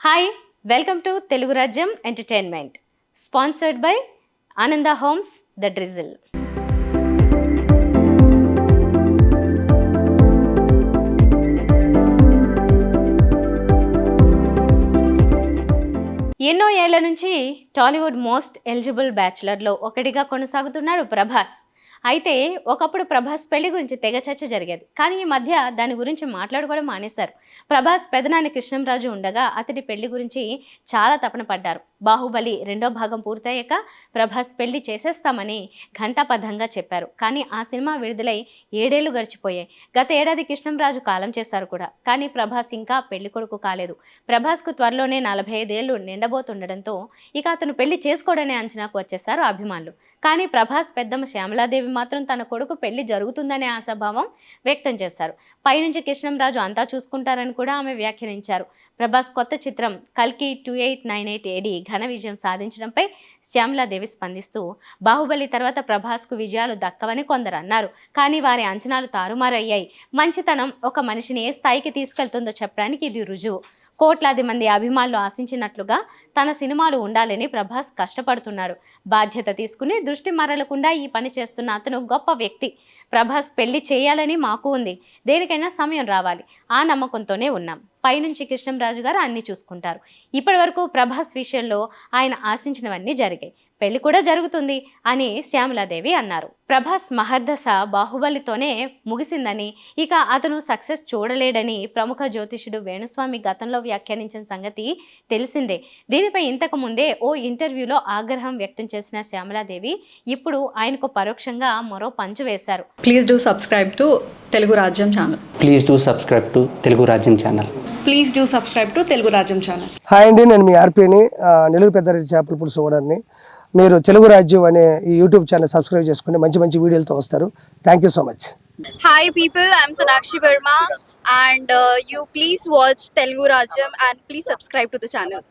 Hi, welcome to Telugu రాజ్యం entertainment. Sponsored by ఆనంద homes the drizzle. ఎన్నో ఏళ్ల నుంచి టాలీవుడ్ మోస్ట్ ఎలిజిబుల్ బ్యాచులర్లో ఒకటిగా కొనసాగుతున్నాడు ప్రభాస్. అయితే ఒకప్పుడు ప్రభాస్ పెళ్లి గురించి తెగ చర్చ జరిగేది, కానీ ఈ మధ్య దాని గురించి మాట్లాడుకోవడం మానేశారు. ప్రభాస్ పెదనాని కృష్ణంరాజు ఉండగా అతడి పెళ్లి గురించి చాలా తపన పడ్డారు. బాహుబలి 2వ భాగం పూర్తయ్యాక ప్రభాస్ పెళ్లి చేసేస్తామని ఘంటాపథంగా చెప్పారు. కానీ ఆ సినిమా విడుదలై 7 ఏళ్లు గడిచిపోయాయి. గత ఏడాది కృష్ణంరాజు కాలం చేశారు కూడా, కానీ ప్రభాస్ ఇంకా పెళ్లి కొడుకు కాలేదు. ప్రభాస్కు త్వరలోనే 45 ఏళ్లు నిండబోతుండడంతో ఇక అతను పెళ్లి చేసుకోవడనే అంచనాకు వచ్చేశారు అభిమానులు. కానీ ప్రభాస్ పెద్దమ్మ శ్యామలాదేవి మాత్రం తన కొడుకు పెళ్లి జరుగుతుందనే ఆశాభావం వ్యక్తం చేశారు. పైనుంచి కృష్ణంరాజు అంతా చూసుకుంటారని కూడా ఆమె వ్యాఖ్యానించారు. ప్రభాస్ కొత్త చిత్రం కల్కి 2898 AD ఘన విజయం సాధించడంపై శ్యామలాదేవి స్పందిస్తూ, బాహుబలి తర్వాత ప్రభాస్కు విజయాలు దక్కవని కొందరు అన్నారు, కానీ వారి అంచనాలు తారుమారయ్యాయి. మంచితనం ఒక మనిషిని ఏ స్థాయికి తీసుకెళ్తుందో చెప్పడానికి ఇది రుజువు. కోట్లాది మంది అభిమానులు ఆశించినట్లుగా తన సినిమాలు ఉండాలని ప్రభాస్ కష్టపడుతున్నాడు. బాధ్యత తీసుకుని దృష్టి మరలకుండా ఈ పని చేస్తున్న అతను గొప్ప వ్యక్తి. ప్రభాస్ పెళ్లి చేయాలని మాకు ఉంది, దేనికైనా సమయం రావాలి, ఆ నమ్మకంతోనే ఉన్నాం. పైనుంచి కృష్ణంరాజు గారు అన్ని చూసుకుంటారు. ఇప్పటి వరకు ప్రభాస్ విషయంలో ఆయన ఆశించినవన్నీ జరిగాయి, పెళ్లి కూడా జరుగుతుంది అని శ్యామలాదేవి అన్నారు. ప్రభాస్ మహర్దశ బాహుబలితోనే ముగిసిందని, ఇక అతను సక్సెస్ చూడలేడని ప్రముఖ జ్యోతిషుడు వేణుస్వామి గతంలో వ్యాఖ్యానించిన సంగతి తెలిసిందే. దీనిపై ఇంతకు ముందే ఓ ఇంటర్వ్యూలో ఆగ్రహం వ్యక్తం చేసిన శ్యామలాదేవి ఇప్పుడు ఆయనకు పరోక్షంగా మరో పంచు వేశారు. Please do subscribe to Telugu Rajyam channel. Please do subscribe to Telugu Rajyam channel. Please do subscribe to Telugu Rajyam channel. Hi అండి, నేను మీ ఆర్పీని, నెల్లూరు పెద్దారెడ్డి చేపల పులుసు ఓనర్ని. మీరు తెలుగు రాజ్యం అనే ఈ యూట్యూబ్ ఛానల్ సబ్స్క్రైబ్ చేసుకుని మంచి మంచి వీడియోలతో వస్తారు. Thank you so much. Hi people, I'm Sonakshi Verma and you please watch Telugu Rajyam and please subscribe to the channel.